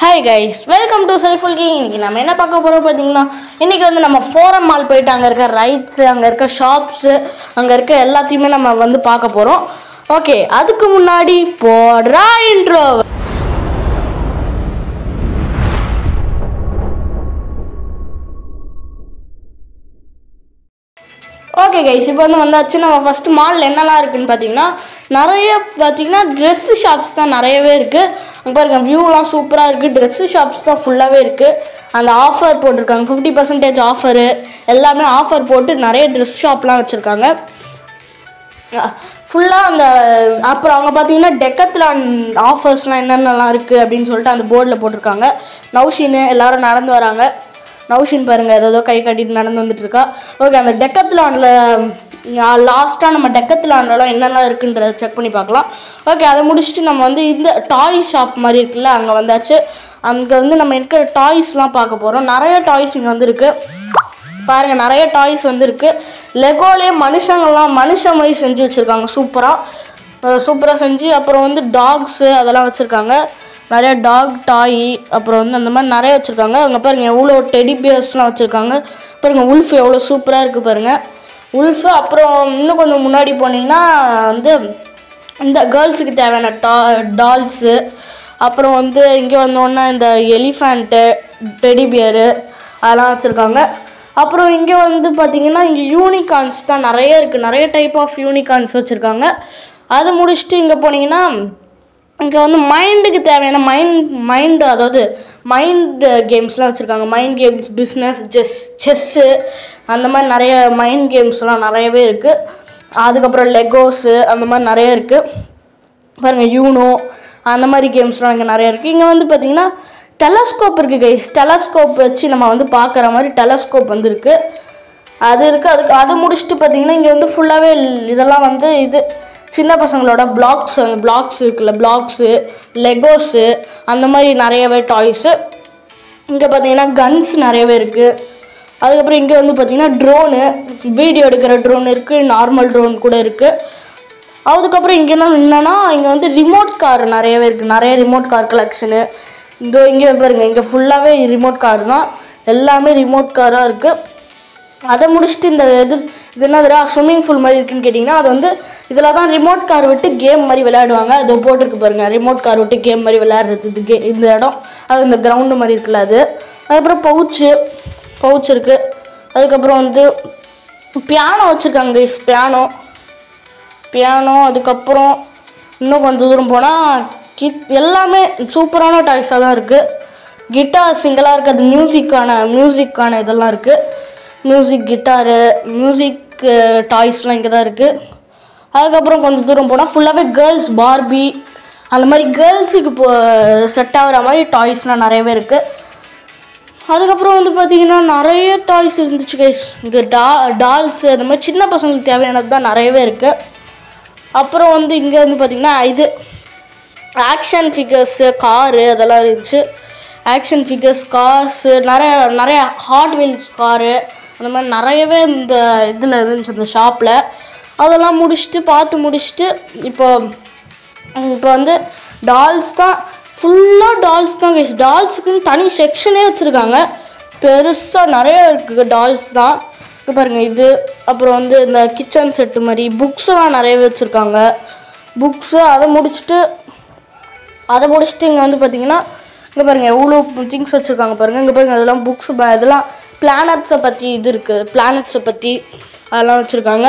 Hi guys, welcome to Selful King. இன்னைக்கு நம்ம என்ன பார்க்க போறோம் பாத்தீங்கன்னா இன்னைக்கு வந்து நம்ம ஃபோரம் மால் போயிட்டு அங்க இருக்க ரைட்ஸ் அங்க இருக்க ஷாப்ஸ் அங்க இருக்க எல்லாத்தையுமே நம்ம வந்து பார்க்க போறோம். ஓகே, அதுக்கு முன்னாடி போடுறா இன்ட்ரோ. ஓகே கைஸ், இப்போ வந்து வந்தாச்சு. நம்ம ஃபஸ்ட்டு மாலில் என்னெல்லாம் இருக்குதுன்னு பார்த்தீங்கன்னா ட்ரெஸ்ஸு ஷாப்ஸ் தான் நிறையவே இருக்குது. அங்கே பாருங்க, வியூலாம் சூப்பராக இருக்குது. ட்ரெஸ்ஸு ஷாப்ஸ் தான் ஃபுல்லாகவே இருக்குது. அந்த ஆஃபர் போட்டிருக்காங்க, 50% ஆஃபரு, எல்லாமே ஆஃபர் போட்டு நிறைய ட்ரெஸ் ஷாப்லாம் வச்சுருக்காங்க ஃபுல்லாக. அப்புறம் அங்கே பார்த்தீங்கன்னா டெக்கத்லான் ஆஃபர்ஸ்லாம் என்னென்னலாம் இருக்குது அப்படின்னு சொல்லிட்டு அந்த போர்டில் போட்டிருக்காங்க. நௌஷின்னு எல்லோரும் நடந்து வராங்க. நௌஷின் பாருங்கள், ஏதோ கை கட்டிட்டு நடந்து வந்துட்டுருக்கா. ஓகே, அந்த டெக்கத்லானில் லாஸ்ட்டாக நம்ம டெக்கத்லான்லாம் என்னெல்லாம் இருக்குன்றதை செக் பண்ணி பார்க்கலாம். ஓகே, அதை முடிச்சுட்டு நம்ம வந்து இந்த டாய் ஷாப் மாதிரி இருக்குல்ல, அங்கே வந்தாச்சு. அங்கே வந்து நம்ம இருக்கிற டாய்ஸ்லாம் பார்க்க போகிறோம். நிறைய டாய்ஸ் இங்கே வந்துருக்கு பாருங்கள், நிறைய டாய்ஸ் வந்துருக்கு. லெகோலே மனுஷன் மாதிரி செஞ்சு வச்சுருக்காங்க, சூப்பராக செஞ்சு. அப்புறம் வந்து டாக்ஸு அதெல்லாம் வச்சுருக்காங்க, நிறைய டாக் டாய். அப்புறம் வந்து அந்த மாதிரி நிறைய வச்சுருக்காங்க. அங்கே பாருங்கள், எவ்வளோ டெடி பியர்ஸ்லாம் வச்சுருக்காங்க பாருங்கள். உல்ஃப் எவ்வளோ சூப்பராக இருக்குது பாருங்கள், உல்ஃபு. அப்புறம் இன்னும் கொஞ்சம் முன்னாடி போனீங்கன்னா வந்து இந்த கேர்ள்ஸுக்கு தேவையான டால்ஸு. அப்புறம் வந்து இங்கே வந்தோன்னா இந்த எலிஃபண்ட்டு டெடி பியரு அதெல்லாம் வச்சுருக்காங்க. அப்புறம் இங்கே வந்து பார்த்திங்கன்னா இங்கே யூனிகார்ன்ஸ் தான் நிறைய இருக்குது, நிறைய டைப் ஆஃப் யூனிகார்ன்ஸ் வச்சுருக்காங்க. அதை முடிச்சுட்டு இங்கே போனீங்கன்னா இங்கே வந்து மைண்டுக்கு தேவையான அதாவது மைண்ட் கேம்ஸ்லாம் வச்சுருக்காங்க. மைண்ட் கேம்ஸ், பிஸ்னஸ், செஸ்ஸு, அந்த மாதிரி நிறைய மைண்ட் கேம்ஸ்லாம் நிறையவே இருக்குது. அதுக்கப்புறம் லெகோஸு அந்த மாதிரி நிறைய இருக்குது பாருங்கள். யூனோ அந்த மாதிரி கேம்ஸ்லாம் இங்கே நிறைய இருக்குது. இங்கே வந்து பார்த்திங்கன்னா டெலஸ்கோப் இருக்குது கைஸ். டெலஸ்கோப் வச்சு நம்ம வந்து பார்க்குற மாதிரி டெலஸ்கோப் வந்து இருக்குது, அது இருக்குது. அதை முடிச்சுட்டு பார்த்திங்கன்னா இங்கே வந்து ஃபுல்லாகவே இதெல்லாம் வந்து இது சின்ன பசங்களோட பிளாக்ஸ் இருக்குல்ல, பிளாக்ஸு, லெகோஸு அந்த மாதிரி நிறையவே டாய்ஸு. இங்கே பார்த்தீங்கன்னா கன்ஸ் நிறையவே இருக்குது. அதுக்கப்புறம் இங்கே வந்து பார்த்திங்கன்னா ட்ரோனு, வீடியோ எடுக்கிற ட்ரோன் இருக்குது, நார்மல் ட்ரோன் கூட இருக்குது. அதுக்கப்புறம் இங்கே என்னன்னா இங்கே வந்து ரிமோட் கார் நிறையவே இருக்குது, நிறைய ரிமோட் கார் கலெக்ஷனு. இங்கே பாருங்கள், இங்கே ஃபுல்லாகவே ரிமோட் கார் தான், எல்லாமே ரிமோட் காராக இருக்குது. அதை முடிச்சுட்டு இந்த இது என்னதுடா ஸ்விம்மிங் பூல் மாதிரி இருக்குன்னு கேட்டிங்கன்னா, அது வந்து இதில் தான் ரிமோட் கார் விட்டு கேம் மாதிரி விளையாடுவாங்க. அது போட்டிருக்கு பாருங்கள், ரிமோட் கார் விட்டு கேம் மாதிரி விளையாடுறது இந்த இடம், அது இந்த கிரவுண்டு மாதிரி இருக்குல்ல அது. அதுக்கப்புறம் பவுச் இருக்குது. அதுக்கப்புறம் வந்து பியானோ வச்சுருக்காங்க கைஸ், பியானோ. அதுக்கப்புறம் இன்னும் கொஞ்சம் தூரம் போனால் எல்லாமே சூப்பரான டாய்ஸாக தான் இருக்குது. கிட்டார் சிங்கிளாக இருக்குது, அது மியூசிக்கான இதெல்லாம் இருக்குது. மியூசிக் கிட்டாரு, மியூசிக் டாய்ஸ்லாம் இங்கே தான் இருக்குது. அதுக்கப்புறம் கொஞ்சம் தூரம் போனால் ஃபுல்லாகவே கேர்ள்ஸ் பார்பி அந்த மாதிரி கேர்ள்ஸுக்கு செட் ஆகிற மாதிரி டாய்ஸ்லாம் நிறையவே இருக்குது. அதுக்கப்புறம் வந்து பார்த்திங்கன்னா நிறைய டாய்ஸ் இருந்துச்சு கைஸ். இங்கே டால்ஸு அந்த மாதிரி சின்ன பசங்களுக்கு தேவையானது தான் நிறையவே இருக்குது. அப்புறம் வந்து இங்கே வந்து பார்த்திங்கன்னா இது ஆக்ஷன் ஃபிகர்ஸு, காரு அதெல்லாம் இருந்துச்சு. ஆக்ஷன் ஃபிகர்ஸ், கார்ஸு, நிறைய ஹாட் வீல்ஸ் காரு அந்த மாதிரி நிறையவே இந்த இதில் இருந்துச்சு அந்த ஷாப்பில். அதெல்லாம் பார்த்து முடிச்சுட்டு இப்போ வந்து டால்ஸ் தான், ஃபுல்லாக டால்ஸ் தான் கைஸ். டால்ஸுக்குன்னு தனி செக்ஷனே வச்சுருக்காங்க, பெருசாக நிறைய இருக்குது டால்ஸ் தான். இப்போ பாருங்கள் இது. அப்புறம் வந்து இந்த கிச்சன் செட்டு மாதிரி புக்ஸெல்லாம் நிறையவே வச்சுருக்காங்க, புக்ஸு. அதை முடிச்சுட்டு இங்கே வந்து பார்த்திங்கன்னா இங்கே பாருங்கள் எவ்வளோ திங்ஸ் வச்சுருக்காங்க பாருங்கள். இங்கே பாருங்கள், அதெல்லாம் புக்ஸ், இதெல்லாம் பிளானட்ஸை பற்றி இது இருக்குது, பிளானட்ஸை பற்றி அதெல்லாம் வச்சுருக்காங்க.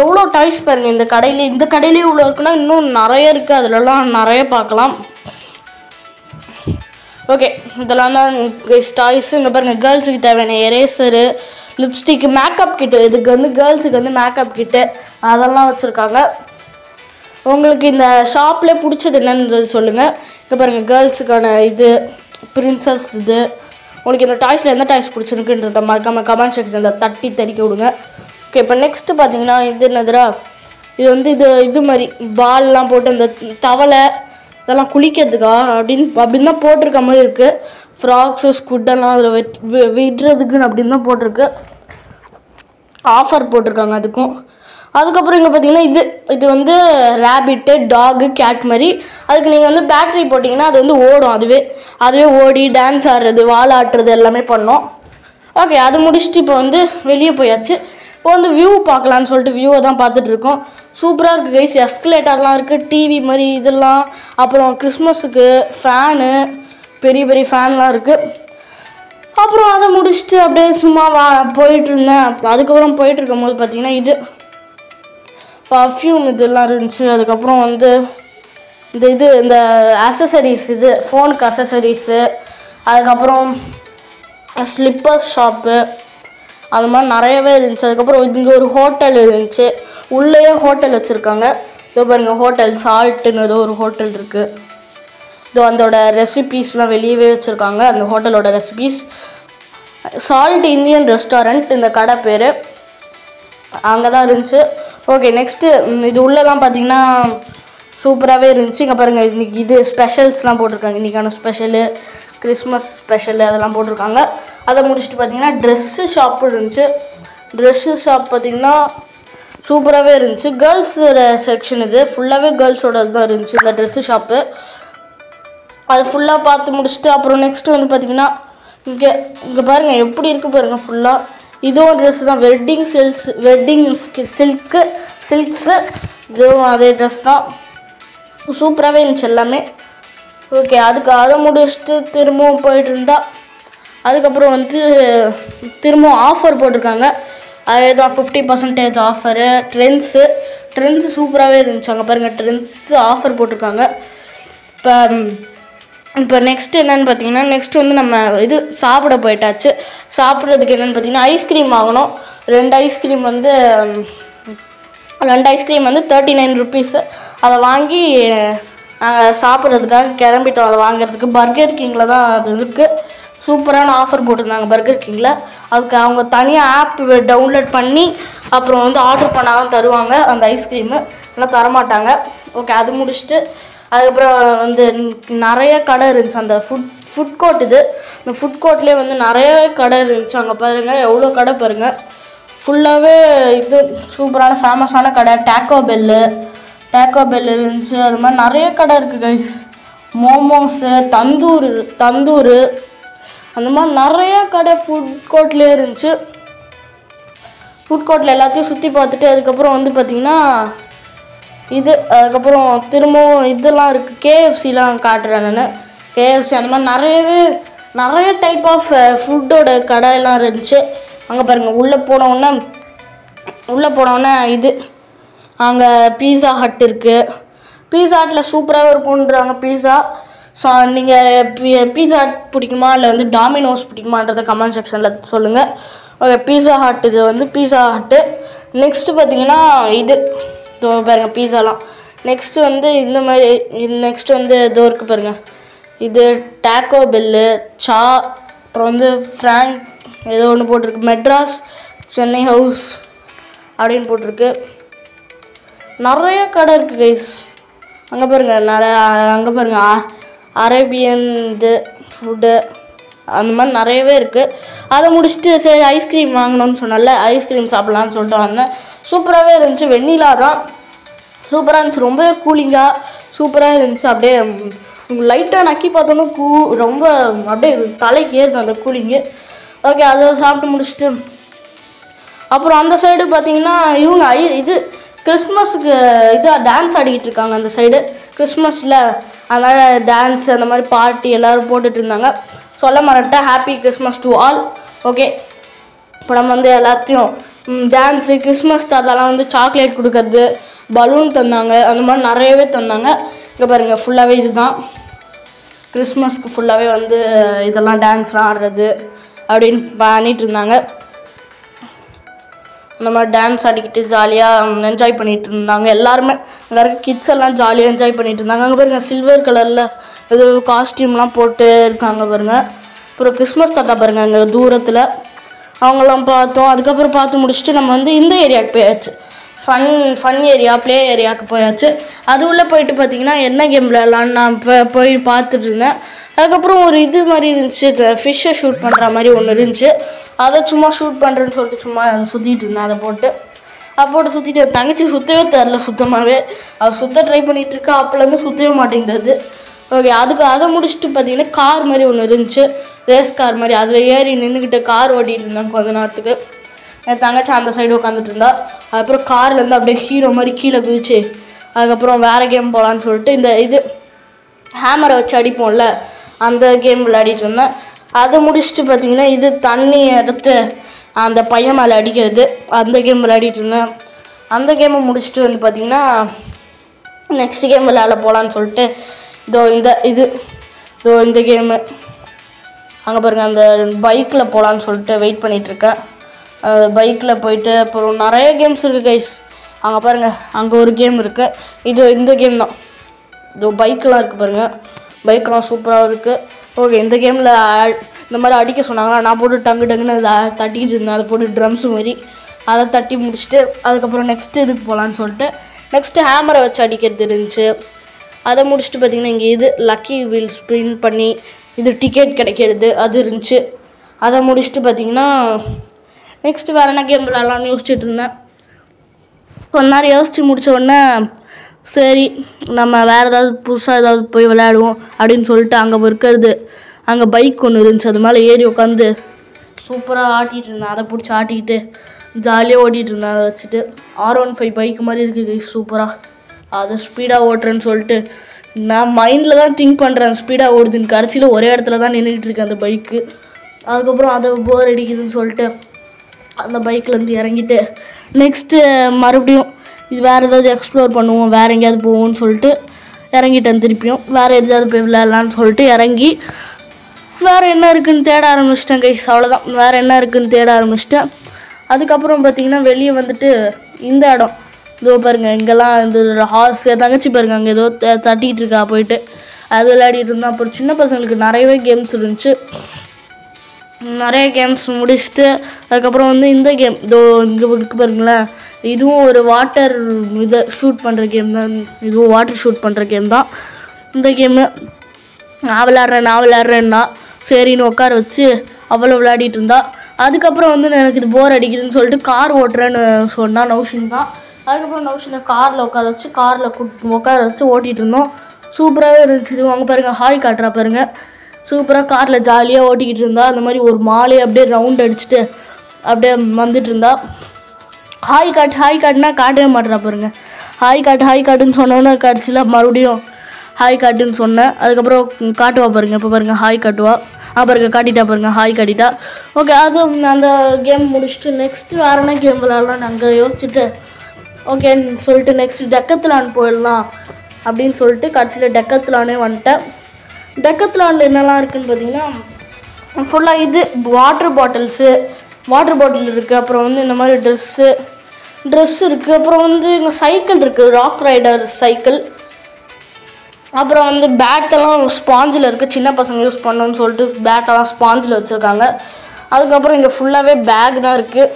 எவ்வளோ டாய்ஸ் பாருங்கள் இந்த கடையிலே இவ்வளோ இருக்குன்னா இன்னும் நிறைய இருக்குது, அதிலலாம் நிறைய பார்க்கலாம். ஓகே, இதெல்லாம் தான் டாய்ஸு. இங்கே பாருங்கள், கேர்ள்ஸுக்கு தேவையான எரேசரு, லிப்ஸ்டிக்கு, மேக்கப் கிட்டு. இதுக்கு வந்து கேர்ள்ஸுக்கு வந்து மேக்கப் கிட்டு அதெல்லாம் வச்சுருக்காங்க. உங்களுக்கு இந்த ஷாப்லேயே பிடிச்சது என்னன்றது சொல்லுங்கள். இப்போ பாருங்கள், கேர்ள்ஸுக்கான இது பிரின்சஸ் இது. உங்களுக்கு இந்த டாய்ஸில் எந்த டாய்ஸ் பிடிச்சிருக்குன்றத மறக்காமல் கமெண்ட் செக்ஷனில் தட்டி தெரிக்க விடுங்க. ஓகே, இப்போ நெக்ஸ்ட்டு பார்த்தீங்கன்னா இது என்னதுடா, இது வந்து இது மாதிரி பால்லாம் போட்டு இந்த தவளை இதெல்லாம் குளிக்கிறதுக்கா அப்படின்னு தான் போட்டிருக்க மாதிரி இருக்குது. ஃப்ராக்ஸு, ஸ்குட்டெல்லாம் அதில் விடுறதுக்குன்னு அப்படின்னு தான் போட்டிருக்கு. ஆஃபர் போட்டிருக்காங்க அதுக்கும். அதுக்கப்புறம் இங்கே பார்த்தீங்கன்னா இது வந்து ரேபிட்டு டாகு கேட் மாதிரி. அதுக்கு நீங்கள் வந்து பேட்ரி போட்டிங்கன்னா அது வந்து ஓடும். அதுவே ஓடி டான்ஸ் ஆடுறது வால் ஆட்டுறது எல்லாமே பண்ணோம். ஓகே, அது முடிச்சுட்டு இப்போ வந்து வெளியே போயாச்சு. இப்போ வந்து வியூ பார்க்கலான்னு சொல்லிட்டு வியூவை தான் பார்த்துட்ருக்கோம். சூப்பராக இருக்குது கைஸ். எஸ்கலேட்டர்லாம் இருக்குது, டிவி மாதிரி இதெல்லாம். அப்புறம் கிறிஸ்மஸுக்கு ஃபேனு, பெரிய பெரிய ஃபேன்லாம் இருக்குது. அப்புறம் அதை முடிச்சுட்டு அப்படியே சும்மா போயிட்டுருந்தேன். அதுக்கப்புறம் போயிட்டுருக்கும் போது பார்த்தீங்கன்னா இது பர்ஃப்யூம் இதெல்லாம் இருந்துச்சு. அதுக்கப்புறம் வந்து இந்த அசசரிஸ், இது ஃபோனுக்கு அசசரிஸு, அதுக்கப்புறம் ஸ்லிப்பர் ஷாப்பு, அது மாதிரி நிறையவே இருந்துச்சு. அதுக்கப்புறம் இங்கே ஒரு ஹோட்டல் இருந்துச்சு. உள்ளேயே ஹோட்டல் வச்சுருக்காங்க. இதோ பாருங்கள், ஹோட்டல் சால்ட்டுன்னு ஏதோ ஒரு ஹோட்டல் இருக்குது. இதோ அதோட ரெசிபீஸ்லாம் வெளியவே வச்சுருக்காங்க. அந்த ஹோட்டலோட ரெசிபீஸ் சால்ட் இந்தியன் ரெஸ்டாரண்ட் இந்த கடை பேர். அங்கே தான் இருந்துச்சு. ஓகே, நெக்ஸ்ட்டு இது உள்ளெல்லாம் பார்த்தீங்கன்னா சூப்பராகவே இருந்துச்சு. இங்கே பாருங்கள், இன்றைக்கி இது ஸ்பெஷல்ஸ்லாம் போட்டிருக்காங்க. இன்றைக்கான ஸ்பெஷலு, கிறிஸ்மஸ் ஸ்பெஷலு அதெல்லாம் போட்டிருக்காங்க. அதை முடிச்சுட்டு பார்த்தீங்கன்னா ட்ரெஸ்ஸு ஷாப்பு இருந்துச்சு. ட்ரெஸ்ஸு ஷாப் பார்த்திங்கன்னா சூப்பராகவே இருந்துச்சு. கேர்ள்ஸோட செக்ஷன் இது ஃபுல்லாகவே கேர்ள்ஸோட தான் இருந்துச்சு இந்த ட்ரெஸ்ஸு ஷாப்பு. அது ஃபுல்லாக பார்த்து முடிச்சுட்டு அப்புறம் நெக்ஸ்ட்டு வந்து பார்த்திங்கன்னா இங்கே பாருங்கள் எப்படி இருக்குது பாருங்கள். ஃபுல்லாக இதுவும் ட்ரெஸ்ஸு தான். வெட்டிங் சில்க்ஸு இதுவும் அதே ட்ரெஸ் தான். சூப்பராகவே இருந்துச்சு எல்லாமே. ஓகே, அதை முடிச்சுட்டு திரும்பவும் போயிட்டு இருந்தா அதுக்கப்புறம் வந்து திரும்பவும் ஆஃபர் போட்டிருக்காங்க. அதுதான் 50% ஆஃபரு. ட்ரெண்ட்ஸு சூப்பராகவே இருந்துச்சு. அங்கே பாருங்கள், ட்ரெண்ட்ஸு ஆஃபர் போட்டிருக்காங்க. இப்போ நெக்ஸ்ட்டு என்னென்னு பார்த்தீங்கன்னா நெக்ஸ்ட் வந்து நம்ம இது சாப்பிட போயிட்டாச்சு. சாப்பிட்றதுக்கு என்னென்னு பார்த்தீங்கன்னா ஐஸ்கிரீம் வாங்கினோம். 2 ஐஸ்கிரீம் வந்து 39 ருபீஸு. அதை வாங்கி நாங்கள் சாப்பிட்றதுக்காக கிளம்பிட்டோம். அதை வாங்குறதுக்கு பர்கர் கிங்கில் தான் அது இருக்குது. சூப்பரான ஆஃபர் போட்டிருந்தாங்க பர்கர் கிங்கில். அதுக்கு அவங்க தனியாக ஆப் டவுன்லோட் பண்ணி அப்புறம் வந்து ஆர்டர் பண்ணால் தான் தருவாங்க அந்த ஐஸ்கிரீமு, எல்லாம் தரமாட்டாங்க. ஓகே, அது முடிச்சுட்டு அதுக்கப்புறம் வந்து நிறைய கடை இருந்துச்சு. அந்த ஃபுட் கோர்ட் இது. இந்த ஃபுட் கோர்ட்லேயே வந்து நிறைய கடை இருந்துச்சு. அங்கே பாருங்கள் எவ்வளோ கடை பாருங்கள். ஃபுல்லாகவே இது சூப்பரான ஃபேமஸான கடை. டேக்கோ பெல் இருந்துச்சு. அது மாதிரி நிறைய கடை இருக்குது கைஸ். மோமோஸு, தந்தூர் அந்த மாதிரி நிறைய கடை ஃபுட் கோர்ட்லேயே இருந்துச்சு. ஃபுட் கோர்ட்டில் எல்லாத்தையும் சுற்றி பார்த்துட்டு அதுக்கப்புறம் வந்து பார்த்திங்கன்னா அதுக்கப்புறம் திரும்பவும் இதெல்லாம் இருக்குது. கேஎஃப்சிலாம் காட்டுறேன் நான். கேஎஃப்சி அந்த மாதிரி நிறைய டைப் ஆஃப் ஃபுட்டோட கடையெல்லாம் இருந்துச்சு. அங்கே பாருங்கள், உள்ளே போனோடனே இது அங்கே பீஸா ஹட் இருக்குது. பீஸா ஹட்டில் சூப்பராகவே இருக்குன்றாங்க பீஸா. ஸோ நீங்கள் பீஸா ஹட் பிடிக்குமா இல்லை வந்து டாமினோஸ் பிடிக்குமான்றதை கமெண்ட் செக்ஷனில் சொல்லுங்கள். ஓகே, பீஸா ஹட் இது வந்து பீஸா ஹட்டு. நெக்ஸ்ட்டு பார்த்தீங்கன்னா இது பாருங்கள் பீஸாலாம். நெக்ஸ்ட்டு வந்து இந்த மாதிரி நெக்ஸ்ட்டு வந்து இதோ இருக்குது பாருங்கள். இது டேக்கோ பெல்லு, அப்புறம் வந்து ஃப்ராங்க் ஏதோ ஒன்று போட்டிருக்கு. மெட்ராஸ் சென்னை ஹவுஸ் அப்படின்னு போட்டிருக்கு. நிறைய கடை இருக்குது கைஸ். அங்கே பாருங்கள் அரேபியன் ஃபுட்டு அந்த மாதிரி நிறையவே இருக்குது. அதை முடிச்சுட்டு சரி ஐஸ்கிரீம் வாங்கணும்னு சொன்னால ஐஸ்கிரீம் சாப்பிட்லான்னு சொல்லிட்டு வந்தேன். சூப்பராகவே இருந்துச்சு. வெண்ணிலா தான் சூப்பராக இருந்துச்சு. ரொம்பவே கூலிங்காக சூப்பராக இருந்துச்சு. அப்படியே லைட்டாக நக்கி பார்த்தோன்னா ரொம்ப அப்படியே தலைக்கு ஏறுது அந்த கூலிங்கு. ஓகே, அதை சாப்பிட்டு முடிச்சுட்டு அப்புறம் அந்த சைடு பார்த்திங்கன்னா இவங்க இது கிறிஸ்மஸுக்கு டான்ஸ் ஆடிக்கிட்டு இருக்காங்க அந்த சைடு. கிறிஸ்மஸில் அதனால் டான்ஸ் அந்த மாதிரி பார்ட்டி எல்லோரும் போட்டுட்டு இருந்தாங்க. சொல்ல மறந்துட்டேன், happy Christmas to all. Okay, இப்போ நம்ம வந்து எல்லாத்தையும் டான்ஸு, கிறிஸ்மஸ் தாத்தாலாம் வந்து சாக்லேட் கொடுக்கறது, பலூன் தந்தாங்க, அந்த மாதிரி நிறையவே தந்தாங்க. இங்கே பாருங்கள், ஃபுல்லாகவே இதுதான் கிறிஸ்மஸ்க்கு ஃபுல்லாகவே வந்து இதெல்லாம் டான்ஸ்லாம் ஆடுறது அப்படின்னு பண்ணிகிட்டு இருந்தாங்க. அந்த மாதிரி டான்ஸ் ஆடிக்கிட்டு ஜாலியாக என்ஜாய் பண்ணிகிட்டு இருந்தாங்க எல்லாருமே. அங்கே இருக்க கிட்ஸ் எல்லாம் ஜாலியாக என்ஜாய் பண்ணிகிட்டு இருந்தாங்க. அங்கே பாருங்கள், சில்வர் கலரில் ஏதோ காஸ்டியூம்லாம் போட்டு இருக்காங்க பாருங்கள். அப்புறம் கிறிஸ்மஸ் தாத்தா பாருங்கள் அங்கே தூரத்தில், அவங்களாம் பார்த்தோம். அதுக்கப்புறம் பார்த்து முடிச்சுட்டு நம்ம வந்து இந்த ஏரியாவுக்கு போயாச்சு. ஃபன் ஏரியா, ப்ளே ஏரியாவுக்கு போயாச்சு. அது உள்ளே போயிட்டு பார்த்தீங்கன்னா என்ன கேம் விளையாடலான்னு நான் போய் பார்த்துட்டு இருந்தேன். அதுக்கப்புறம் ஒரு இது மாதிரி இருந்துச்சு, ஃபிஷ்ஷை ஷூட் பண்ணுற மாதிரி ஒன்று இருந்துச்சு. அதை சும்மா ஷூட் பண்ணுறேன்னு சொல்லிட்டு சும்மா சுற்றிட்டு இருந்தேன். அதை போட்டு அப்போட்டு சுற்றிட்டு தங்கச்சி சுற்றவே தெரில சுத்தமாகவே. அவள் சுற்ற ட்ரை பண்ணிகிட்டு இருக்கா, அப்போலேருந்து சுற்றவே மாட்டேங்குது. ஓகே, அதை முடிச்சுட்டு பார்த்தீங்கன்னா கார் மாதிரி ஒன்று இருந்துச்சு, ரேஸ் கார் மாதிரி. அதில் ஏறி நின்றுக்கிட்டு கார் ஓட்டிகிட்டு இருந்தாங்க கொஞ்ச நேரத்துக்கு. என் தங்கச்சி அந்த சைடு உட்காந்துட்டு இருந்தா. அதுக்கப்புறம் கார்லேருந்து அப்படியே ஹீரோ மாதிரி கீழே குதிச்சு அதுக்கப்புறம் வேறு கேம் போகலான்னு சொல்லிட்டு இது ஹேமரை வச்சு அடிப்போம்ல, அந்த கேம் விளையாடிட்டு இருந்தேன். அதை முடிச்சுட்டு பார்த்தீங்கன்னா இது தண்ணி எடுத்து அந்த பையன் மேலே அடிக்கிறது, அந்த கேம் விளையாடிட்டு இருந்தேன். அந்த கேமை முடிச்சுட்டு வந்து பார்த்திங்கன்னா நெக்ஸ்ட் கேம் விளையாட போகலான்னு சொல்லிட்டு இந்த கேமு அங்கே பாருங்கள், அந்த பைக்கில் போகலான்னு சொல்லிட்டு வெயிட் பண்ணிகிட்ருக்கேன். பைக்கில் போயிட்டு அப்புறம் நிறைய கேம்ஸ் இருக்குது கைஸ். அங்கே பாருங்கள், அங்கே ஒரு கேம் இருக்குது. இந்த கேம் தான். பைக்கெலாம் இருக்குது பாருங்கள், பைக்கெலாம் சூப்பராக இருக்குது. ஓகே, இந்த கேமில் இந்த மாதிரி அடிக்க சொன்னாங்களா, நான் போட்டு டங்குன்னு அதை தட்டிக்கிட்டு இருந்தேன். அதை போட்டு ட்ரம்ஸு மாதிரி அதை தட்டி முடிச்சுட்டு அதுக்கப்புறம் நெக்ஸ்ட்டு இதுக்கு போகலான்னு சொல்லிட்டு நெக்ஸ்ட்டு ஹேமரை வச்சு அடிக்கிறது இருந்துச்சு. அதை முடிச்சுட்டு பார்த்திங்கன்னா இங்கே லக்கி வீல் ஸ்பின் பண்ணி டிக்கெட் கிடைக்கிறது அது இருந்துச்சு. அதை முடிச்சுட்டு பார்த்திங்கன்னா நெக்ஸ்ட்டு வேறு என்ன கேம் விளையாடலாம்னு யோசிச்சுட்டு இருந்தேன். கொஞ்ச நேரம் யோசித்து முடித்த உடனே சரி நம்ம வேறு ஏதாவது புதுசாக ஏதாவது போய் விளையாடுவோம் அப்படின்னு சொல்லிட்டு அங்கே பைக் ஒன்று இருந்துச்சு, அது மேலே ஏறி உட்காந்து சூப்பராக ஆட்டிகிட்டு இருந்தேன். அதை பிடிச்சி ஆட்டிக்கிட்டு ஜாலியாக ஓட்டிகிட்டு இருந்தேன். அதை வச்சுட்டு R15 பைக் மாதிரி இருக்குது சூப்பராக. அதை ஸ்பீடாக ஓட்டுறேன்னு சொல்லிட்டு நான் மைண்டில் தான் திங்க் பண்ணுறேன் ஸ்பீடாக ஓடுதுன்னு. கடைசியில் ஒரே இடத்துல தான் நின்றுட்டு இருக்கேன் அந்த பைக்கு. அதுக்கப்புறம் அதை போர் அடிக்குதுன்னு சொல்லிட்டு அந்த பைக்கிலேருந்து இறங்கிட்டு நெக்ஸ்ட்டு மறுபடியும் வேறு ஏதாவது எக்ஸ்ப்ளோர் பண்ணுவோம், வேறு எங்கேயாவது போவோம்னு சொல்லிட்டு இறங்கிட்டேன். திருப்பியும் வேறு எதாவது போய் விளையாடலான்னு சொல்லிட்டு இறங்கி வேறு என்ன இருக்குதுன்னு தேட ஆரம்பிச்சிட்டேன் கைஸ். அவ்வளோதான், வேறு என்ன இருக்குதுன்னு தேட ஆரம்பிச்சிட்டேன். அதுக்கப்புறம் பார்த்திங்கன்னா வெளியே வந்துட்டு இந்த இடம் பாருங்கள், இங்கெல்லாம் இந்த ஹார்ஸ் தங்கச்சி பாருங்கள் அங்கே ஏதோ தட்டிகிட்டு இருக்கா போயிட்டு அது விளையாடிட்டு இருந்தோம். அப்புறம் சின்ன பசங்களுக்கு நிறையவே கேம்ஸ் இருந்துச்சு. நிறைய கேம்ஸ் முடிச்சுட்டு அதுக்கப்புறம் இந்த கேம் இங்கே இருக்கு பாருங்களேன், இதுவும் ஒரு வாட்டர் ஷூட் பண்ணுற கேம் தான். இதுவும் வாட்டர் ஷூட் பண்ணுற கேம் தான் இந்த கேமு. நான் விளையாடுறேன்னா சரின்னு உட்கார வச்சு அவ்வளோ விளையாடிட்டு இருந்தா. அதுக்கப்புறம் எனக்கு இது போர் அடிக்குதுன்னு சொல்லிட்டு கார் ஓட்டுறேன்னு சொன்னால் நௌஷின் தான். அதுக்கப்புறம் நௌஷினை காரில் உட்கார வச்சு ஓட்டிகிட்டு இருந்தோம். சூப்பராகவே இருந்துச்சு. அங்கே பாருங்கள், ஹாய் காட்டுறா பாருங்கள், சூப்பராக காரில் ஜாலியாக ஓட்டிக்கிட்டு இருந்தா. அந்த மாதிரி ஒரு மாலையை அப்படியே ரவுண்ட் அடிச்சுட்டு அப்படியே வந்துட்டு இருந்தா. ஹாய் காட்டுனா காட்டவே மாட்டேறா பாருங்கள். ஹாய் காட்டுன்னு சொன்னோன்னே கடைசியில் மறுபடியும் ஹாய் காட்டுன்னு சொன்னேன். அதுக்கப்புறம் காட்டுவா பாருங்கள், இப்போ பாருங்கள் ஹாய் காட்டுவா. பாருங்கள் காட்டிட்டா பாருங்கள், ஹாய் காட்டிட்டா. ஓகே, அதுவும் அந்த கேம் முடிச்சுட்டு நெக்ஸ்ட்டு வேறு என்ன கேம் விளையாடலாம்னு நாங்கள் யோசிச்சுட்டு ஓகேன்னு சொல்லிட்டு நெக்ஸ்ட் டெக்கத்லான் போயிடலாம் அப்படின்னு சொல்லிட்டு கடைசியில் டெக்கத்லானே வந்துட்டேன். டெக்கத்லானில் என்னெல்லாம் இருக்குதுன்னு பார்த்தீங்கன்னா ஃபுல்லாக வாட்டர் பாட்டில் இருக்குது. அப்புறம் இந்த மாதிரி ட்ரெஸ் இருக்குது. அப்புறம் இங்கே சைக்கிள் இருக்குது, ராக் ரைடர் சைக்கிள். அப்புறம் பேட்டெல்லாம் ஸ்பாஞ்சில் இருக்குது, சின்ன பசங்க யூஸ் பண்ணணும்னு சொல்லிட்டு பேட்டெல்லாம் ஸ்பாஞ்சில் வச்சுருக்காங்க. அதுக்கப்புறம் இங்கே ஃபுல்லாகவே பேக் தான் இருக்குது,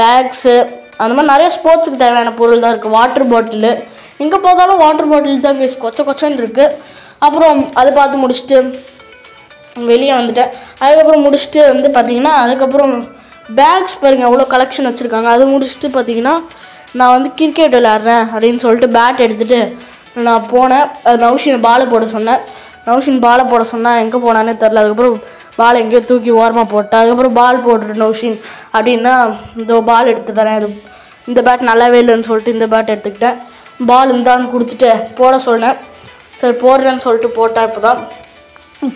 பேக்ஸு அந்த மாதிரி நிறைய ஸ்போர்ட்ஸுக்கு தேவையான பொருள் தான் இருக்குது. வாட்டர் பாட்டிலு, எங்கே போதாலும் வாட்டர் பாட்டில் தான் இங்கே கொச்சன்னு இருக்குது. அப்புறம் அதை பார்த்து முடிச்சுட்டு வெளியே வந்துட்டேன். அதுக்கப்புறம் முடிச்சுட்டு பார்த்திங்கன்னா அதுக்கப்புறம் பேக்ஸ் பாருங்கள் எவ்வளோ கலெக்ஷன் வச்சுருக்காங்க. அது முடிச்சுட்டு பார்த்திங்கன்னா நான் கிரிக்கெட் விளையாடுறேன் அப்படின்னு சொல்லிட்டு பேட் எடுத்துகிட்டு நான் போனேன். நௌஷினை பாலை போட சொன்னேன். நௌஷின் பாலை போட சொன்னால் எங்கே போனானே தெரில. அதுக்கப்புறம் பால் எங்கேயோ தூக்கி ஓரமாக போட்டேன். அதுக்கப்புறம் பால் போட்டுட்டு நௌஷின் அப்படின்னா பால் எடுத்து தரேன், இந்த பேட் நல்லாவே இல்லைன்னு சொல்லிட்டு இந்த பேட் எடுத்துக்கிட்டேன். பால் இருந்தான்னு கொடுத்துட்டு போட சொன்னேன். சரி போடுறேன்னு சொல்லிட்டு போட்டால் இப்போ தான்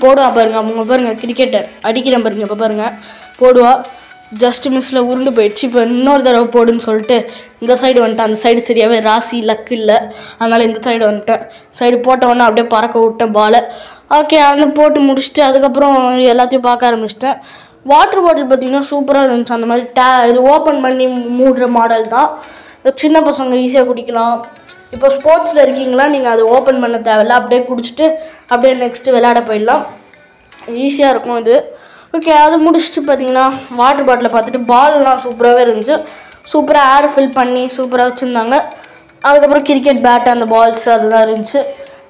போடுவா பாருங்கள். அவங்க பாருங்கள் கிரிக்கெட்டர் அடிக்கிறேன் பாருங்கள், இப்போ பாருங்கள் போடுவா. ஜஸ்ட் மிஸ்ஸில் உருண்டு போயிடுச்சு. இப்போ இன்னொரு தடவை போடுன்னு சொல்லிட்டு இந்த சைடு வந்துட்டேன். அந்த சைடு சரியாகவே ராசி லக்கு இல்லை, அதனால் இந்த சைடு வந்துட்டேன். சைடு போட்டவொடனே அப்படியே பறக்க விட்டேன் பாலை. ஓகே, அந்த போட்டு முடிச்சுட்டு அதுக்கப்புறம் எல்லாத்தையும் பார்க்க ஆரம்பிச்சிட்டேன். வாட்டர் பாட்டில் பார்த்திங்கன்னா சூப்பராக இருந்துச்சு. அந்த மாதிரி இது ஓப்பன் பண்ணி மூடுற மாடல் தான், சின்ன பசங்க ஈஸியாக குடிக்கலாம். இப்போ ஸ்போர்ட்ஸில் இருக்கீங்களா, நீங்கள் அதை ஓப்பன் பண்ண தேவையில்ல, அப்படியே குடிச்சிட்டு அப்படியே நெக்ஸ்ட்டு விளையாட போயிடலாம், ஈஸியாக இருக்கும் இது. ஓகே, அதை முடிச்சுட்டு பார்த்திங்கன்னா வாட்டர் பாட்டிலை பார்த்துட்டு பால்லாம் சூப்பராகவே இருந்துச்சு. சூப்பராக ஏர் ஃபில் பண்ணி சூப்பராக வச்சுருந்தாங்க. அதுக்கப்புறம் கிரிக்கெட் பேட்டு அந்த பால்ஸ் அதெல்லாம் இருந்துச்சு.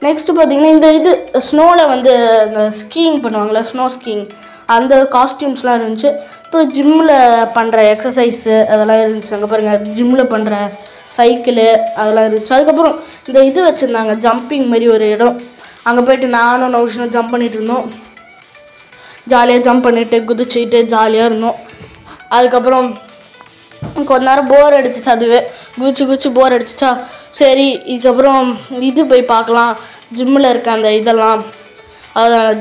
நெக்ஸ்ட்டு பார்த்தீங்கன்னா இந்த இது ஸ்னோவில் வந்து இந்த ஸ்கீயிங் பண்ணுவாங்கள்ல, ஸ்னோ ஸ்கீயிங், அந்த காஸ்டியூம்ஸ்லாம் இருந்துச்சு. அப்புறம் ஜிம்மில் பண்ணுற எக்ஸசைஸு அதெல்லாம் இருந்துச்சு. அங்கே பாருங்கள், ஜிம்மில் பண்ணுற சைக்கிளு அதெல்லாம் இருந்துச்சு. அதுக்கப்புறம் இந்த இது வச்சுருந்தாங்க, ஜம்பிங் மாதிரி ஒரு இடம். அங்கே போய்ட்டு நானும் நௌஷனும் ஜம்ப் பண்ணிகிட்டு இருந்தோம். ஜாலியாக ஜம்ப் பண்ணிவிட்டு குதிச்சுக்கிட்டு ஜாலியாக இருந்தோம். அதுக்கப்புறம் கொஞ்ச நேரம் போர் அடிச்சிச்சு, அதுவே குதிச்சு போர் அடிச்சிச்சா, சரி இதுக்கப்புறம் இது போய் பார்க்கலாம், ஜிம்மில் இருக்க அந்த இதெல்லாம்,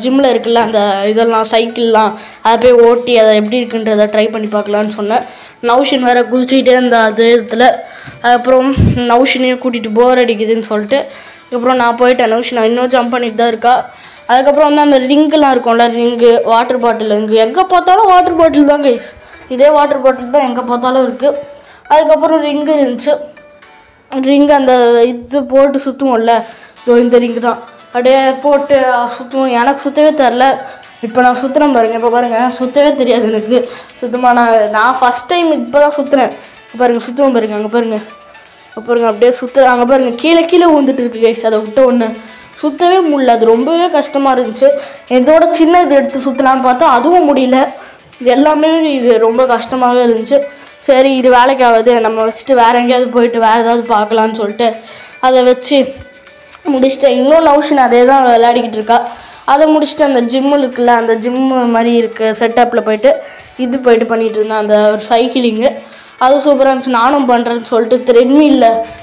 ஜிம்மில் இருக்குல்ல அந்த இதெல்லாம் சைக்கிள்லாம், அதை போய் ஓட்டி அதை எப்படி இருக்குன்றதை ட்ரை பண்ணி பார்க்கலான்னு சொன்னேன். நௌஷின் வேறு குதிச்சுக்கிட்டே இருந்த அது இடத்துல. அதுக்கப்புறம் நௌஷினையும் கூட்டிகிட்டு போர் அடிக்குதுன்னு சொல்லிட்டு அதுக்கப்புறம் நான் போயிட்டேன். நௌஷின் இன்னும் ஜம்ப் பண்ணிட்டு தான் இருக்கா. அதுக்கப்புறம் வந்து அந்த ரிங்கெலாம் இருக்கும்ல, ரிங்கு, வாட்டர் பாட்டில், இங்கே எங்கே பார்த்தாலும் வாட்டர் பாட்டில் தான் கைஸ், இதே வாட்டர் பாட்டில் தான் எங்கே பார்த்தாலும் இருக்குது. அதுக்கப்புறம் ரிங்கு இருந்துச்சு. ரிங்கு அந்த இது போட்டு சுற்றுவோம்ல, இந்த ரிங்கு தான் அப்படியே போட்டு சுற்றுவோம். எனக்கு சுற்றவே தெரில. இப்போ நான் சுற்றுறேன் பாருங்கள், இப்போ பாருங்கள் சுற்றவே தெரியாது எனக்கு சுத்தமாக. நான் ஃபஸ்ட் டைம் இப்போ தான் சுற்றுறேன். பாருங்கள் சுற்றுவோம் பாருங்கள், அங்கே பாருங்கள் அப்படியே சுற்றுறேன். அங்கே பாருங்கள் கீழே விழுந்துட்டு இருக்கு கைஸ். அதை விட்ட ஒன்று சுற்றவே முடியல, அது ரொம்பவே கஷ்டமாக இருந்துச்சு. இதோட சின்ன இது எடுத்து சுற்றலான்னு பார்த்தா அதுவும் முடியல. எல்லாமே இது ரொம்ப கஷ்டமாகவே இருந்துச்சு. சரி இது வேலைக்கு ஆகாது, நம்ம வச்சுட்டு வேறு எங்கேயாவது போயிட்டு வேறு ஏதாவது பார்க்கலான்னு சொல்லிட்டு அதை வச்சு முடிச்சுட்டேன். இன்னும் நௌஷின் அதே தான் விளையாடிக்கிட்டு இருக்கா. அதை முடிச்சுட்டு அந்த ஜிம்மு இருக்குல்ல, அந்த ஜிம்மு மாதிரி இருக்குது செட்டப்பில் போயிட்டு பண்ணிகிட்டு இருந்தேன், அந்த சைக்கிளிங்கு. அது சூப்பராக இருந்துச்சு. நானும் பண்ணுறேன்னு சொல்லிட்டு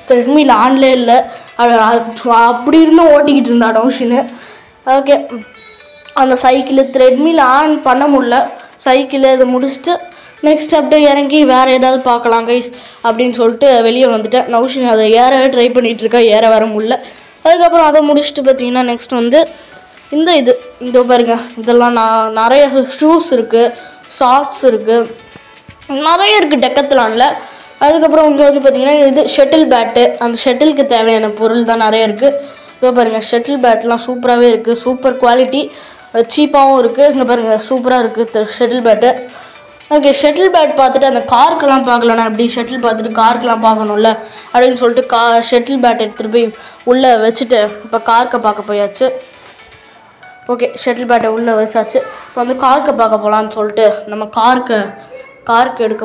த்ரெட்மில் ஆன்லே இல்லை, அப்படி இருந்தும் ஓட்டிக்கிட்டு இருந்தா நௌஷின்னு. ஓகே, அந்த சைக்கிளு த்ரெட்மில் ஆன் பண்ண முடியல, சைக்கிளு இதை முடிச்சுட்டு நெக்ஸ்ட் அப்படியே இறங்கி வேறு ஏதாவது பார்க்கலாம் கைஸ் அப்படின்னு சொல்லிட்டு வெளியே வந்துட்டேன். நௌஷின் அதை ஏறவே ட்ரை பண்ணிகிட்ருக்கா, ஏற வர முடியல. அதுக்கப்புறம் அதை முடிச்சுட்டு பார்த்தீங்கன்னா நெக்ஸ்ட் வந்து இந்த பாருங்க, இதெல்லாம் நிறைய ஷூஸ் இருக்குது, சாக்ஸ் இருக்குது, நிறைய இருக்குது டெக்கத்லானில். அதுக்கப்புறம் இங்கே வந்து பார்த்திங்கன்னா இது ஷட்டில் பேட்டு, அந்த ஷட்டிலுக்கு தேவையான பொருள் தான் நிறைய இருக்குது. இதோ பாருங்கள் ஷட்டில் பேட்லாம் சூப்பராகவே இருக்குது, சூப்பர் குவாலிட்டி, சீப்பாகவும் இருக்குது. இங்கே பாருங்கள் சூப்பராக இருக்குது shuttle bat. Okay, shuttle bat பார்த்துட்டு அந்த காருக்கெல்லாம் பார்க்கலண்ணா, எப்படி ஷட்டில் பார்த்துட்டு காருக்கெல்லாம் பார்க்கணும்ல அப்படின்னு சொல்லிட்டு ஷட்டில் பேட் எடுத்துகிட்டு போய் உள்ளே வச்சுட்டு இப்போ கார்க்கை பார்க்க போயாச்சு. ஓகே, ஷட்டில் பேட்டை உள்ளே வச்சாச்சு. இப்போ வந்து கார்க்கை பார்க்க போகலான்னு சொல்லிட்டு நம்ம கார்க்கு எடுக்க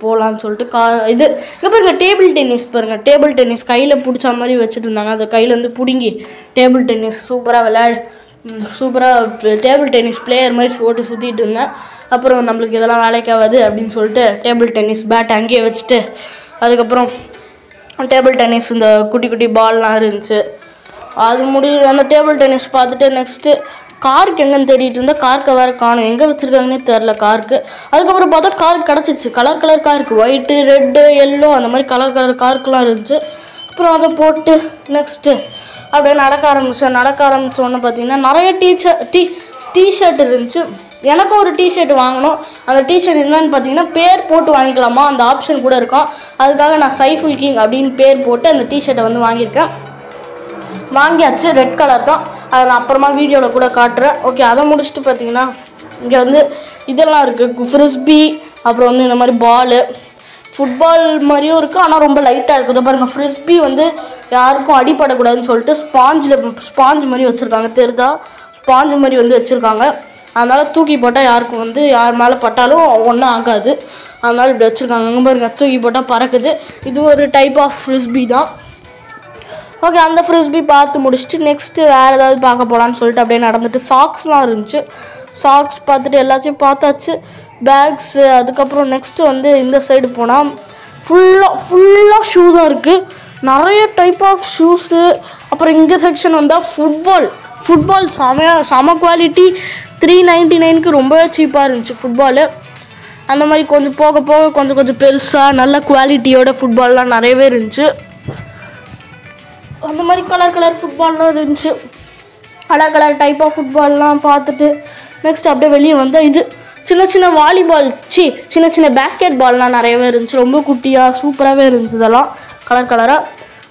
போகலான்னு சொல்லிட்டு இது இங்கே பாருங்கள் டேபிள் டென்னிஸ் பாருங்கள், டேபிள் டென்னிஸ் கையில் பிடிச்ச மாதிரி வச்சுட்டு இருந்தாங்க. அதை கையிலேருந்து பிடுங்கி டேபிள் டென்னிஸ் சூப்பராக டேபிள் டென்னிஸ் பிளேயர் மாதிரி போட்டு சுற்றிட்டு இருந்தேன். அப்புறம் நம்மளுக்கு இதெல்லாம் வேலைக்கு ஆகாது அப்படின்னு சொல்லிட்டு டேபிள் டென்னிஸ் பேட் அங்கேயே வச்சுட்டு அதுக்கப்புறம் டேபிள் டென்னிஸ் இந்த குட்டி பால்லாம் இருந்துச்சு, அது அந்த டேபிள் டென்னிஸ் பார்த்துட்டு நெக்ஸ்ட்டு காருக்கு எங்கேன்னு தேடிட்டு இருந்தால் கார்க்கை வேறு காணும், எங்கே வச்சுருக்காங்கன்னே தெரில காருக்கு. அதுக்கப்புறம் பார்த்தா காருக்கு கிடச்சிருச்சு, கலர் காருக்கு, ஒயிட்டு, ரெட்டு, எல்லோ, அந்த மாதிரி கலர் காருக்கெலாம் இருந்துச்சு. அப்புறம் அதை போட்டு நெக்ஸ்ட்டு அப்படியே நடக்க ஆரம்பித்தோன்னு பார்த்தீங்கன்னா நிறைய டிஷர்ட் இருந்துச்சு. எனக்கும் ஒரு டிஷர்ட் வாங்கணும். அந்த டிஷர்ட் என்னன்னு பார்த்தீங்கன்னா பேர் போட்டு வாங்கிக்கலாமா, அந்த ஆப்ஷன் கூட இருக்கும். அதுக்காக நான் சைஃபுல் கிங் அப்படின்னு பேர் போட்டு அந்த டிஷர்ட்டை வந்து வாங்கியாச்சு. ரெட் கலர் தான், அதை நான் அப்புறமா வீடியோவில் கூட காட்டுறேன். ஓகே, அதை முடிச்சுட்டு பார்த்தீங்கன்னா இங்கே வந்து இதெல்லாம் இருக்குது, ஃப்ரிஸ்பி, அப்புறம் வந்து இந்த மாதிரி பாலு, ஃபுட்பால் மாதிரியும் இருக்குது, ஆனால் ரொம்ப லைட்டாக இருக்குது. பாருங்கள் ஃப்ரிஸ்பி வந்து யாருக்கும் அடிப்படக்கூடாதுன்னு சொல்லிட்டு ஸ்பாஞ்ச் மாதிரி வச்சுருக்காங்க, தெரிதா, ஸ்பாஞ்ச் மாதிரி வந்து வச்சுருக்காங்க. அதனால் தூக்கி போட்டால் யாருக்கும் வந்து யார் மேலே பட்டாலும் ஒன்றும் ஆகாது, அதனால் இப்படி வச்சுருக்காங்க. அங்கே பாருங்கள் தூக்கி போட்டால் பறக்குது. இது ஒரு டைப் ஆஃப் ஃப்ரிஸ்பி தான். ஓகே, அந்த ஃப்ரிஸ்பி பார்த்து முடிச்சுட்டு நெக்ஸ்ட்டு வேறு ஏதாவது பார்க்க போகலான்னு சொல்லிட்டு அப்படியே நடந்துட்டு சாக்ஸ்லாம் இருந்துச்சு. சாக்ஸ் பார்த்துட்டு எல்லாத்தையும் பார்த்தாச்சு, பேக்ஸு. அதுக்கப்புறம் நெக்ஸ்ட்டு வந்து இந்த சைடு போனால் ஃபுல்லாக ஷூ தான் இருக்குது, நிறைய டைப் ஆஃப் ஷூஸு. அப்புறம் இங்கே செக்ஷன் வந்தால் ஃபுட்பால் செம குவாலிட்டி, 399க்கு ரொம்பவே சீப்பாக இருந்துச்சு ஃபுட்பாலு. அந்த மாதிரி கொஞ்சம் போக கொஞ்சம் பெருசாக நல்ல குவாலிட்டியோட ஃபுட்பால்லாம் நிறையவே இருந்துச்சு. அந்த மாதிரி கலர் ஃபுட்பால்லாம் இருந்துச்சு, கலர் டைப் ஆஃப் ஃபுட்பால்லாம் பார்த்துட்டு நெக்ஸ்ட் அப்படியே வெளியே வந்தால் இது சின்ன வாலிபால் சின்ன பேஸ்கெட் பால்லாம் நிறையவே இருந்துச்சு, ரொம்ப குட்டியாக சூப்பராகவே இருந்துச்சு. இதெல்லாம் கலராக.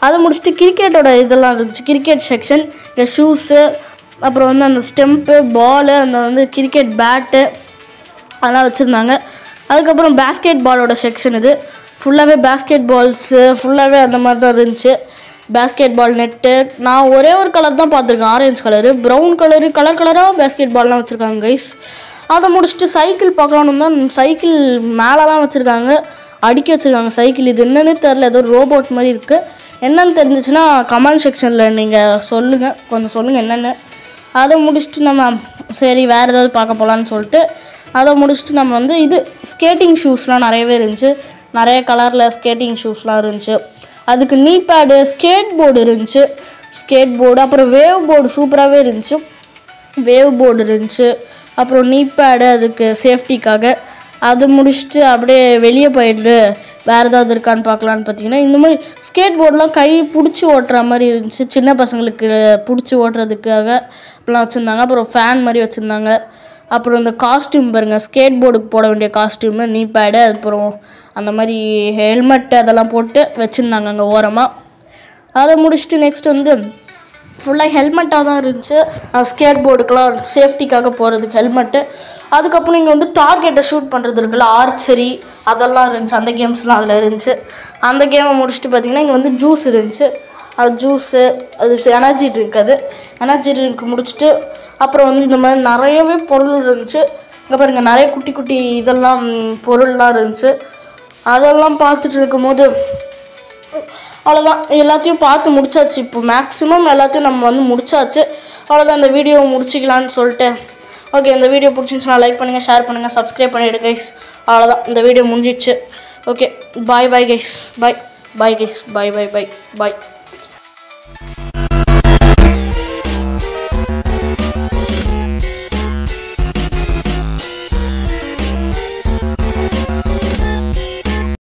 அதை முடிச்சுட்டு கிரிக்கெட்டோட இதெல்லாம் இருந்துச்சு, கிரிக்கெட் செக்ஷன். இந்த ஷூஸு, அப்புறம் வந்து அந்த ஸ்டெம்ப்பு, பாலு, அந்த வந்து கிரிக்கெட் பேட்டு அதெல்லாம் வச்சுருந்தாங்க. அதுக்கப்புறம் பேஸ்கெட் பாலோட செக்ஷன், இது ஃபுல்லாகவே பேஸ்கெட் பால்ஸு ஃபுல்லாகவே அந்த மாதிரி தான் இருந்துச்சு. Basketball net. நான் ஒரே ஒரு கலர் தான் பார்த்துருக்கேன், ஆரஞ்சு கலரு. ப்ரௌன் கலரு கலராக பேஸ்கெட் பால்லாம் வச்சுருக்காங்க கைஸ். அதை முடிச்சுட்டு சைக்கிள் பார்க்கலான்னு தான் சைக்கிள் மேலெலாம் வச்சுருக்காங்க, அடுக்கி வச்சுருக்காங்க சைக்கிள். இது என்னன்னு தெரில, ஏதோ ரோபோட் மாதிரி இருக்குது. என்னென்னு தெரிஞ்சிச்சுன்னா கமெண்ட் செக்ஷனில் நீங்கள் சொல்லுங்கள், கொஞ்சம் சொல்லுங்கள் என்னென்னு. அதை முடிச்சுட்டு நம்ம சரி வேறு ஏதாவது பார்க்க போகலான்னு சொல்லிட்டு அதை முடிச்சுட்டு நம்ம வந்து இது ஸ்கேட்டிங் ஷூஸ்லாம் நிறையவே இருந்துச்சு. நிறைய கலரில் ஸ்கேட்டிங் ஷூஸ்லாம் இருந்துச்சு. அதுக்கு நீ பேடு, ஸ்கேட் போர்டு இருந்துச்சு. ஸ்கேட் போர்டு அப்புறம் வேவ் போர்டு சூப்பராகவே இருந்துச்சு. வேவ் போர்டு இருந்துச்சு. அப்புறம் நீ பேடு அதுக்கு சேஃப்டிக்காக. அது முடிச்சுட்டு அப்படியே வெளியே போயிட்டு வேறு ஏதாவது இருக்கான்னு பார்க்கலான்னு பார்த்தீங்கன்னா இந்த மாதிரி ஸ்கேட் போர்டெலாம் கை பிடிச்சி ஓட்டுற மாதிரி இருந்துச்சு. சின்ன பசங்களுக்கு பிடிச்சி ஓட்டுறதுக்காக அப்படிலாம் வச்சுருந்தாங்க. அப்புறம் ஃபேன் மாதிரி வச்சுருந்தாங்க. அப்புறம் இந்த காஸ்ட்யூம் பாருங்கள், ஸ்கேட் போர்டுக்கு போட வேண்டிய காஸ்ட்யூமு, நீ பேடு, அப்புறம் அந்த மாதிரி ஹெல்மெட்டு அதெல்லாம் போட்டு வச்சுருந்தாங்க அங்கே ஓரமாக. அதை முடிச்சுட்டு நெக்ஸ்ட் வந்து ஃபுல்லாக ஹெல்மெட்டாக தான் இருந்துச்சு. ஸ்கேட் போர்டுக்கெலாம் சேஃப்டிக்காக போகிறதுக்கு ஹெல்மெட்டு. அதுக்கப்புறம் இங்கே வந்து டார்கெட்டை ஷூட் பண்ணுறது இருக்குல்ல, ஆர்ச்சரி அதெல்லாம் இருந்துச்சு. அந்த கேம்ஸ்லாம் அதில் இருந்துச்சு. அந்த கேமை முடிச்சுட்டு பார்த்திங்கன்னா இங்கே வந்து ஜூஸ் இருந்துச்சு. அது ஜூஸு, அது எனர்ஜி ட்ரிங்க். அது எனர்ஜி ட்ரிங்க் முடிச்சுட்டு அப்புறம் வந்து இந்த மாதிரி நிறையவே பொருள் இருந்துச்சு. இங்கே பாருங்கள், நிறைய குட்டி குட்டி இதெல்லாம் பொருள்லாம் இருந்துச்சு. அதெல்லாம் பார்த்துட்டு இருக்கும்போது அவ்வளோதான், எல்லாத்தையும் பார்த்து முடிச்சாச்சு. இப்போ மேக்ஸிமம் எல்லாத்தையும் நம்ம வந்து முடிச்சாச்சு. அவ்வளோதான், இந்த வீடியோவை முடிச்சிக்கலான்னு சொல்லிட்டு. ஓகே, இந்த வீடியோ பிடிச்சிருந்துச்சுன்னா லைக் பண்ணுங்கள், ஷேர் பண்ணுங்கள், சப்ஸ்கிரைப் பண்ணிவிடுங்க கைஸ். அவ்வளோதான், இந்த வீடியோ முடிஞ்சிடுச்சு. Okay, bye guys, bye guys, பாய்.